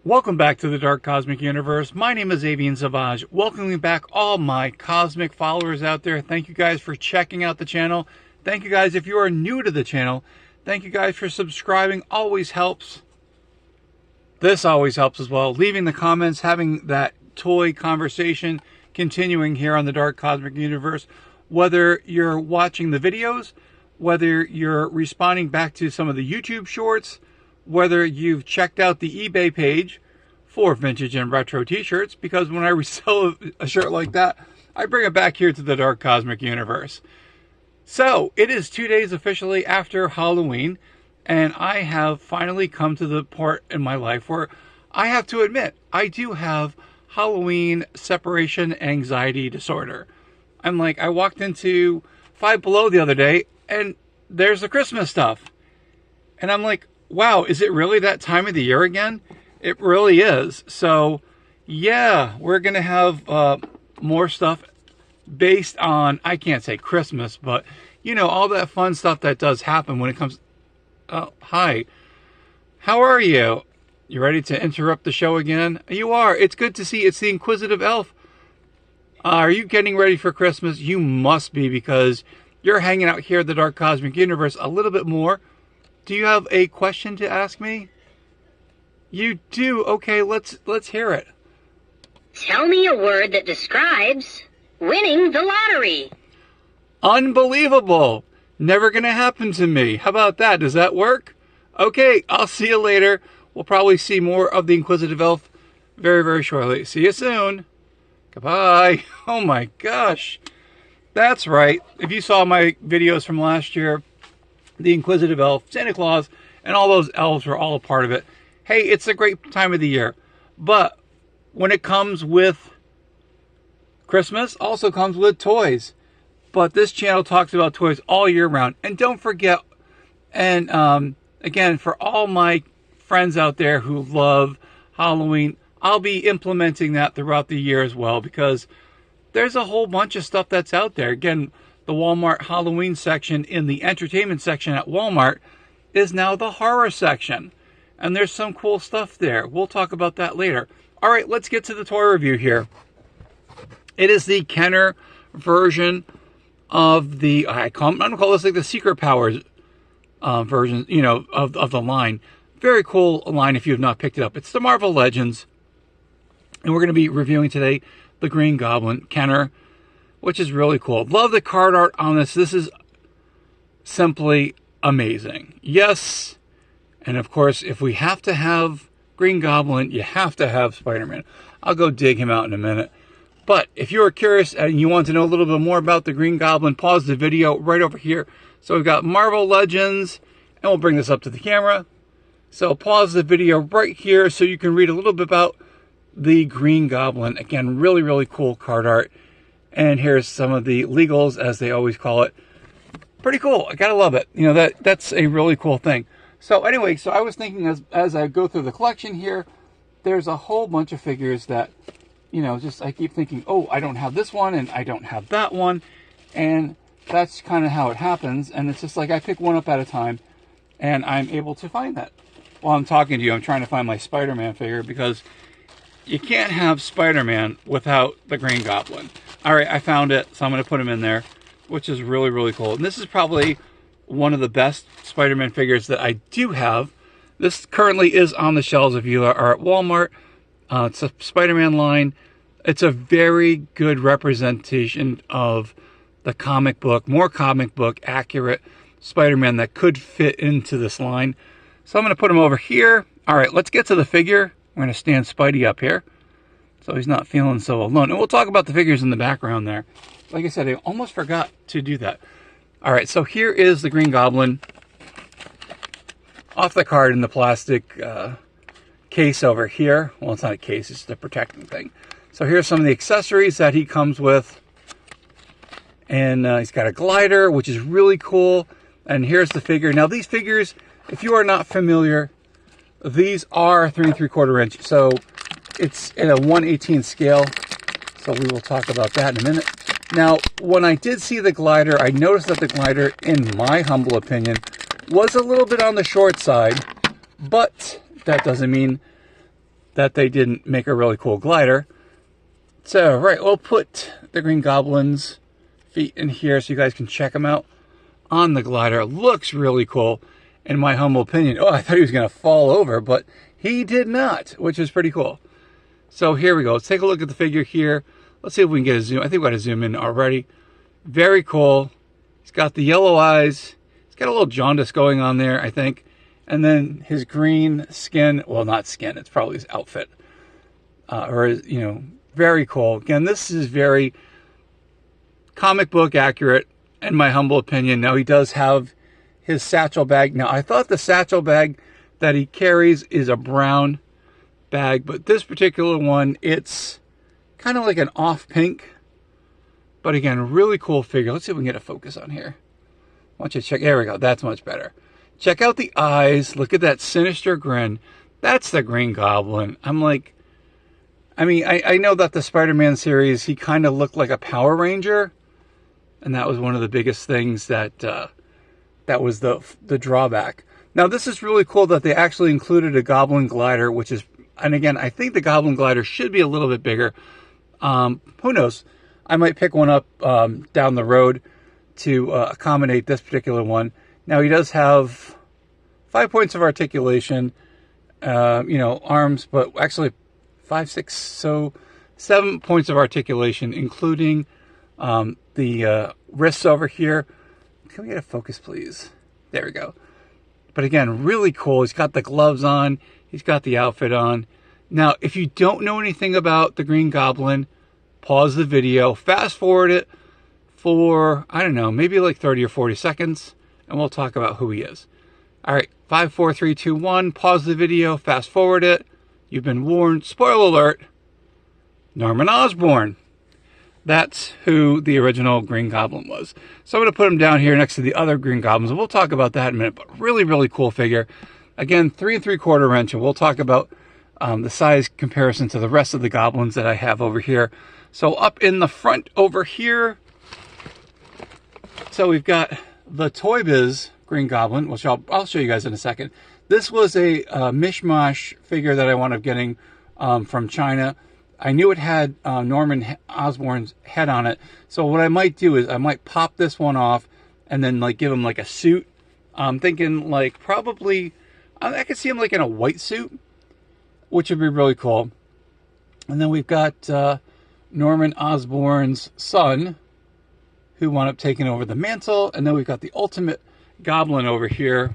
Welcome back to the Dark Cosmic Universe. My name is Avian Savage. Welcoming back all my cosmic followers out there. Thank you guys for checking out the channel. Thank you guys if you are new to the channel. Thank you guys for subscribing. Always helps. This always helps as well. Leaving the comments, having that toy conversation continuing here on the Dark Cosmic Universe. Whether you're watching the videos, whether you're responding back to some of the YouTube shorts, whether you've checked out the eBay page for vintage and retro t-shirts, because when I resell a shirt like that, I bring it back here to the Dark Cosmic Universe. So, it is 2 days officially after Halloween, and I have finally come to the part in my life where I have to admit, I do have Halloween separation anxiety disorder. I walked into Five Below the other day, and there's the Christmas stuff. And I'm like, wow, is it really that time of the year again? It really is. So, yeah, we're going to have more stuff based on, I can't say Christmas, but, you know, all that fun stuff that does happen when it comes... hi. How are you? You ready to interrupt the show again? You are. It's good to see. It's the Inquisitive Elf. Are you getting ready for Christmas? You must be, because you're hanging out here at the Dark Cosmic Universe a little bit more. Do you have a question to ask me? You do? Okay, let's hear it. Tell me a word that describes winning the lottery. Unbelievable. Never gonna happen to me. How about that? Does that work? Okay, I'll see you later. We'll probably see more of the Inquisitive Elf very, very shortly. See you soon. Goodbye. Oh my gosh. That's right. If you saw my videos from last year, the Inquisitive Elf, Santa Claus, and all those elves were all a part of it. Hey, it's a great time of the year. But when it comes with Christmas, also comes with toys. But this channel talks about toys all year round. And don't forget, and again, for all my friends out there who love Halloween, I'll be implementing that throughout the year as well, because there's a whole bunch of stuff that's out there. Again, the Walmart Halloween section in the entertainment section at Walmart is now the horror section. And there's some cool stuff there. We'll talk about that later. All right, let's get to the toy review here. It is the Kenner version of the, I'm going to call this like the Secret Powers version, you know, of the line. Very cool line if you have not picked it up. It's the Marvel Legends. And we're going to be reviewing today the Green Goblin Kenner, which is really cool. Love the card art on this. This is simply amazing. Yes, and of course, if we have to have Green Goblin, you have to have Spider-Man. I'll go dig him out in a minute. But if you are curious and you want to know a little bit more about the Green Goblin, pause the video right over here. So we've got Marvel Legends, and we'll bring this up to the camera. So pause the video right here so you can read a little bit about the Green Goblin. Again, really, really cool card art. And here's some of the legals, as they always call it. Pretty cool. I gotta love it. You know, that's a really cool thing. So anyway, so I was thinking as I go through the collection here, there's a whole bunch of figures that, you know, just I keep thinking, oh, I don't have this one and I don't have that one. And that's kind of how it happens. And it's just like I pick one up at a time and I'm able to find that. While I'm talking to you, I'm trying to find my Spider-Man figure, because you can't have Spider-Man without the Green Goblin. All right, I found it, so I'm going to put him in there, which is really, really cool. And this is probably one of the best Spider-Man figures that I do have. This currently is on the shelves if you are at Walmart. It's a Spider-Man line. It's a very good representation of the comic book, more comic book accurate Spider-Man that could fit into this line. So I'm going to put him over here. All right, let's get to the figure. I'm going to stand Spidey up here so he's not feeling so alone. And we'll talk about the figures in the background there. Like I said, I almost forgot to do that. All right, so here is the Green Goblin off the card in the plastic case over here. Well, it's not a case, it's the protecting thing. So here's some of the accessories that he comes with. And he's got a glider, which is really cool. And here's the figure. Now, these figures, if you are not familiar, these are 3 3/4 inch. So it's at a 1/18 scale. So we will talk about that in a minute. Now, when I did see the glider, I noticed that the glider, in my humble opinion, was a little bit on the short side. But that doesn't mean that they didn't make a really cool glider. So, right, we'll put the Green Goblin's feet in here so you guys can check them out on the glider. Looks really cool, in my humble opinion. Oh, I thought he was going to fall over, but he did not, which is pretty cool. So here we go. Let's take a look at the figure here. Let's see if we can get a zoom. I think we got to zoom in already. Very cool. He's got the yellow eyes. He's got a little jaundice going on there, I think. And then his green skin. Well, not skin. It's probably his outfit. Or, you know, very cool. Again, this is very comic book accurate, in my humble opinion. Now, he does have his satchel bag. Now, I thought the satchel bag that he carries is a brown bag, but this particular one, it's kind of like an off pink. But again, really cool figure. Let's see if we can get a focus on here. I want you to check. There we go. That's much better. Check out the eyes. Look at that sinister grin. That's the Green Goblin. I'm like, I mean, I know that the Spider-Man series, he kind of looked like a Power Ranger. And that was one of the biggest things that that was the drawback. Now, this is really cool that they actually included a Goblin glider, which is, and again, I think the Goblin glider should be a little bit bigger. Who knows? I might pick one up down the road to accommodate this particular one. Now, he does have 5 points of articulation, you know, arms, but actually 5, 6, so 7 points of articulation, including the wrists over here. Can we get a focus, please? There we go. But again, really cool. He's got the gloves on. He's got the outfit on. Now, if you don't know anything about the Green Goblin, pause the video, fast forward it for, I don't know, maybe like 30 or 40 seconds, and we'll talk about who he is. All right, 5, 4, 3, 2, 1, pause the video, fast forward it. You've been warned. Spoiler alert, Norman Osborn. That's who the original Green Goblin was. So I'm going to put him down here next to the other Green Goblins, and we'll talk about that in a minute. But really, really cool figure. Again, 3 3/4 inch, and we'll talk about the size comparison to the rest of the Goblins that I have over here. So up in the front over here, so we've got the Toy Biz Green Goblin, which I'll show you guys in a second. This was a mishmash figure that I wound up getting from China. I knew it had Norman Osborn's head on it. So what I might do is I might pop this one off and then like give him like a suit. I'm thinking like probably, I could see him like in a white suit, which would be really cool. And then we've got Norman Osborn's son, who wound up taking over the mantle. And then we've got the Ultimate Goblin over here.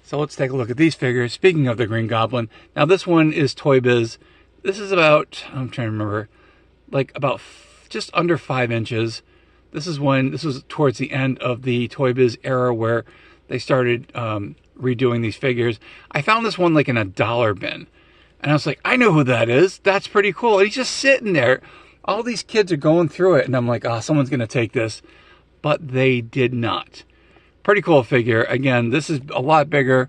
So let's take a look at these figures. Speaking of the Green Goblin, now this one is Toy Biz. This is about, I'm trying to remember, like about just under 5 inches. This was towards the end of the Toy Biz era where they started redoing these figures. I found this one like in a dollar bin. And I was like, I know who that is. That's pretty cool. And he's just sitting there. All these kids are going through it. And I'm like, oh, someone's going to take this. But they did not. Pretty cool figure. Again, this is a lot bigger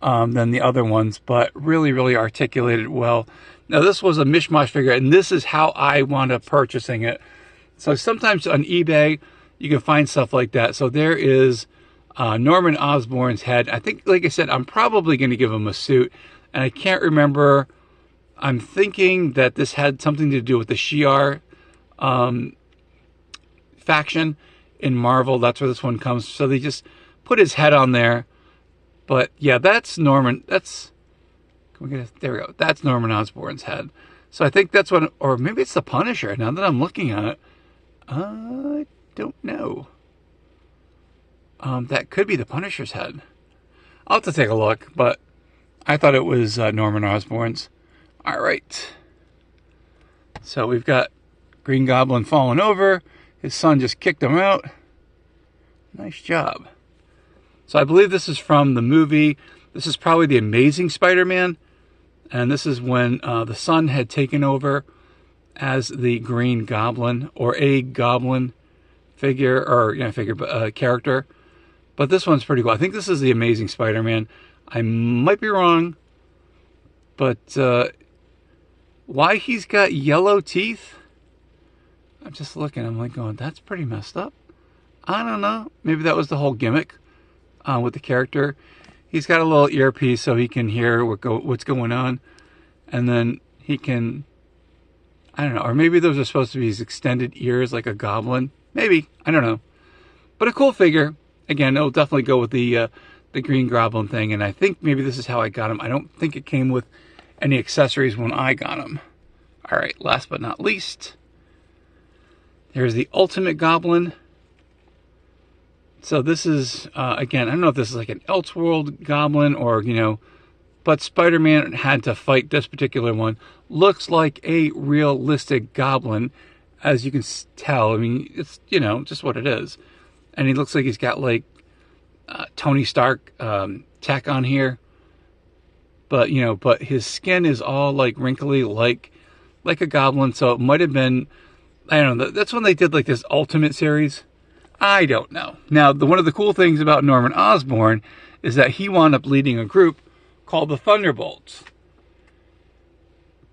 than the other ones, but really, really articulated well. Now, this was a mishmash figure, and this is how I wound up purchasing it. So sometimes on eBay, you can find stuff like that. So there is Norman Osborn's head. I think, like I said, I'm probably going to give him a suit. And I can't remember. I'm thinking that this had something to do with the Shi'ar faction in Marvel. That's where this one comes. So they just put his head on there. But yeah, that's Norman. Can we get there we go. That's Norman Osborn's head. So I think that's what, or maybe it's the Punisher. Now that I'm looking at it, I don't know. That could be the Punisher's head. I'll have to take a look, but I thought it was Norman Osborn's. All right. So we've got Green Goblin falling over. His son just kicked him out. Nice job. So I believe this is from the movie. This is probably The Amazing Spider-Man. And this is when the son had taken over as the Green Goblin, or a Goblin figure, or character. But this one's pretty cool. I think this is The Amazing Spider-Man. I might be wrong, but why he's got yellow teeth? I'm just looking. I'm like going, that's pretty messed up. I don't know. Maybe that was the whole gimmick with the character. He's got a little earpiece so he can hear what's going on. and then he can, I don't know, or maybe those are supposed to be his extended ears like a goblin. Maybe, I don't know. But a cool figure. Again, it'll definitely go with the Green Goblin thing, and I think maybe this is how I got him. I don't think it came with any accessories when I got him. All right, last but not least, there's the Ultimate Goblin. So this is, again, I don't know if this is like an Elseworld Goblin or, you know, but Spider-Man had to fight this particular one. Looks like a realistic goblin, as you can tell. I mean, it's, you know, just what it is. And he looks like he's got like Tony Stark tech on here. But, you know, but his skin is all like wrinkly, like a goblin. So it might have been, I don't know, that's when they did like this Ultimate series. I don't know. Now, one of the cool things about Norman Osborn is that he wound up leading a group called the Thunderbolts.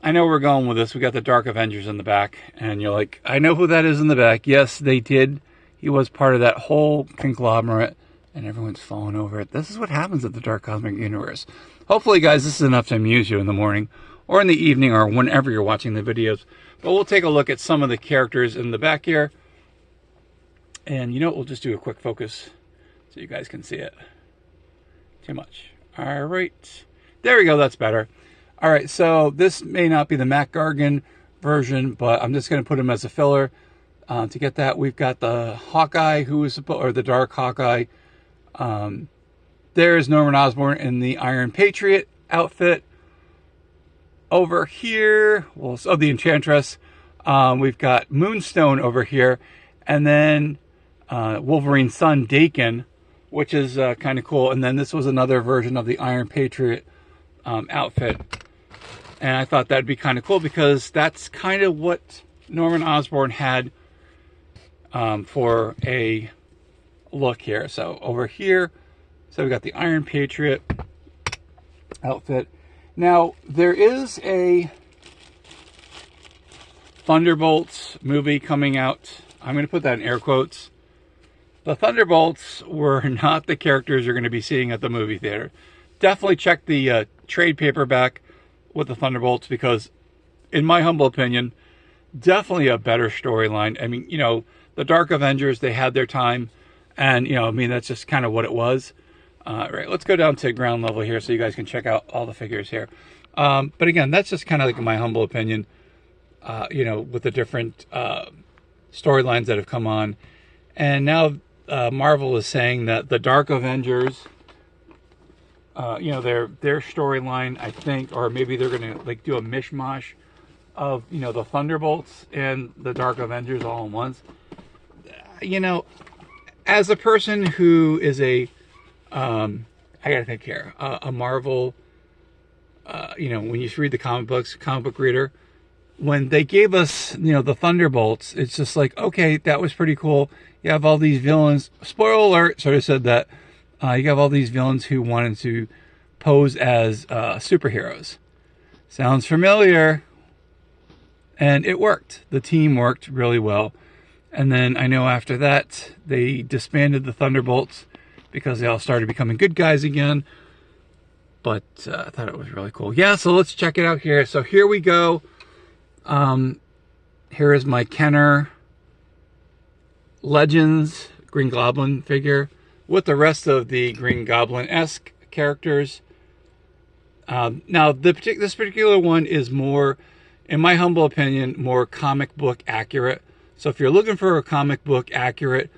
I know where we're going with this. We got the Dark Avengers in the back, and you're like, I know who that is in the back. Yes, they did. He was part of that whole conglomerate, and everyone's falling over it. This is what happens at the Dark Cosmic Universe. Hopefully, guys, this is enough to amuse you in the morning, or in the evening, or whenever you're watching the videos. But we'll take a look at some of the characters in the back here. And you know what? We'll just do a quick focus so you guys can see it. Too much. All right. There we go. That's better. All right. So this may not be the Mac Gargan version, but I'm just going to put him as a filler. To get that, we've got the Hawkeye, who is supposed, or the Dark Hawkeye. There's Norman Osborn in the Iron Patriot outfit. Over here, well, so the Enchantress. We've got Moonstone over here, and then Wolverine's son, Daken, which is kind of cool. And then this was another version of the Iron Patriot outfit. And I thought that'd be kind of cool because that's kind of what Norman Osborn had for a look here. So over here, so we got the Iron Patriot outfit. Now, there is a Thunderbolts movie coming out. I'm going to put that in air quotes. The Thunderbolts were not the characters you're going to be seeing at the movie theater. Definitely check the trade paperback with the Thunderbolts because, in my humble opinion, definitely a better storyline. I mean, you know, the Dark Avengers, they had their time. And, you know, I mean, that's just kind of what it was. Right, let's go down to ground level here so you guys can check out all the figures here. But again, that's just kind of like my humble opinion, you know, with the different storylines that have come on. And now Marvel is saying that the Dark Avengers, you know, their storyline, I think, or maybe they're going to like do a mishmash of, you know, the Thunderbolts and the Dark Avengers all in once. You know, as a person who is a I gotta think here. A Marvel, you know, when you read the comic book reader, when they gave us, you know, the Thunderbolts, it's just like, okay, that was pretty cool. You have all these villains. Spoiler alert, sort of said that. You have all these villains who wanted to pose as superheroes. Sounds familiar. And it worked. The team worked really well. And then I know after that, they disbanded the Thunderbolts because they all started becoming good guys again. But I thought it was really cool. Yeah, so let's check it out here. So here we go. Here is my Kenner Legends Green Goblin figure with the rest of the Green Goblin-esque characters. Now, this particular one is more, in my humble opinion, more comic book accurate. So if you're looking for a comic book accurate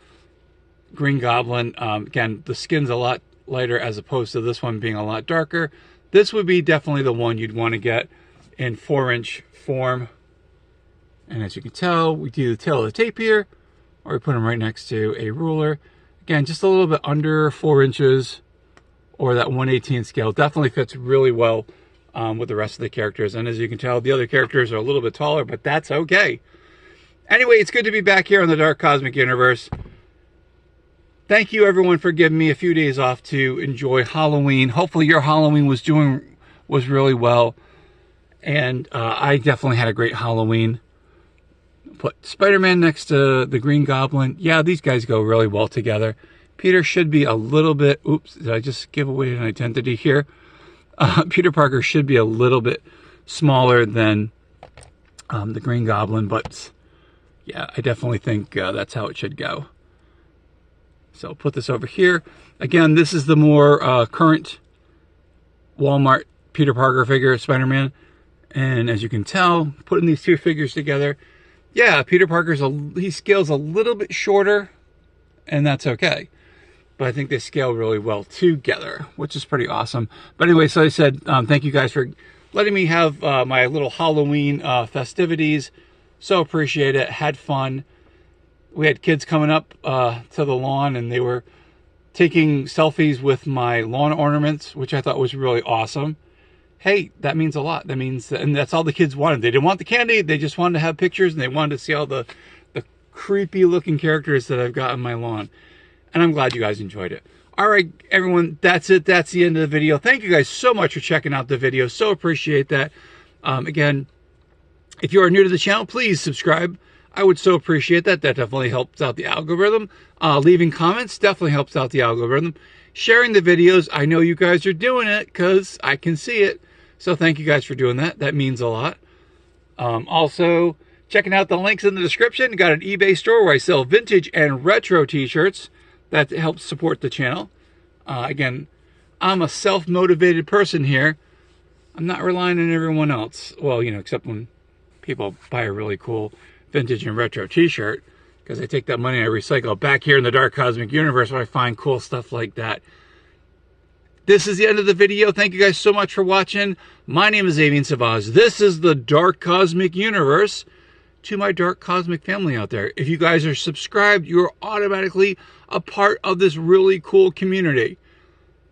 Green Goblin, again, the skin's a lot lighter as opposed to this one being a lot darker. This would be definitely the one you'd want to get in 4-inch form. And as you can tell, we do the tail of the tape here, or we put them right next to a ruler. Again, just a little bit under 4 inches, or that 1/18 scale. Definitely fits really well with the rest of the characters. And as you can tell, the other characters are a little bit taller, but that's okay. Anyway, it's good to be back here on the Dark Cosmic Universe. Thank you, everyone, for giving me a few days off to enjoy Halloween. Hopefully your Halloween was really well. And I definitely had a great Halloween. Put Spider-Man next to the Green Goblin. Yeah, these guys go really well together. Peter should be a little bit... Oops, did I just give away an identity here? Peter Parker should be a little bit smaller than the Green Goblin, but yeah, I definitely think that's how it should go. So put this over here. Again, this is the more current Walmart Peter Parker figure of Spider-Man. And as you can tell, putting these two figures together, yeah, Peter Parker's he scales a little bit shorter, and that's okay. But I think they scale really well together, which is pretty awesome. But anyway, so I said, thank you guys for letting me have my little Halloween festivities. So appreciate it. Had fun. We had kids coming up to the lawn, and they were taking selfies with my lawn ornaments, which I thought was really awesome. Hey, that means a lot. That means, and that's all the kids wanted. They didn't want the candy. They just wanted to have pictures, and they wanted to see all the creepy looking characters that I've got on my lawn. And I'm glad you guys enjoyed it. All right, everyone, that's it. That's the end of the video. Thank you guys so much for checking out the video. So appreciate that. Again, if you are new to the channel, please subscribe. I would so appreciate that. That definitely helps out the algorithm. Leaving comments definitely helps out the algorithm. Sharing the videos, I know you guys are doing it because I can see it. So thank you guys for doing that. That means a lot. Also, checking out the links in the description. Got an eBay store where I sell vintage and retro t-shirts. That helps support the channel. Again, I'm a self-motivated person here. I'm not relying on everyone else. Well, you know, except when people buy a really cool vintage and retro t-shirt, because I take that money and I recycle it back here in the Dark Cosmic Universe where I find cool stuff like that. This is the end of the video. Thank you guys so much for watching. My name is Avian Savaz. This is the Dark Cosmic Universe. To my Dark Cosmic family out there, if you guys are subscribed, you're automatically a part of this really cool community.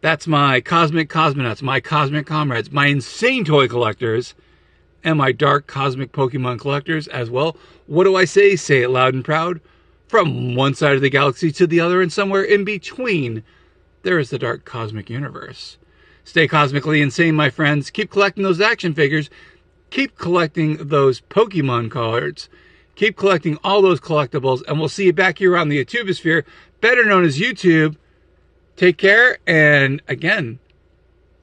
That's my Cosmic Cosmonauts, my Cosmic Comrades, my Insane Toy Collectors, and my Dark Cosmic Pokemon Collectors as well. What do I say? Say it loud and proud. From one side of the galaxy to the other, and somewhere in between, there is the Dark Cosmic Universe. Stay cosmically insane, my friends. Keep collecting those action figures. Keep collecting those Pokemon cards. Keep collecting all those collectibles. And we'll see you back here on the YouTubesphere, better known as YouTube. Take care. And again,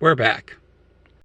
we're back.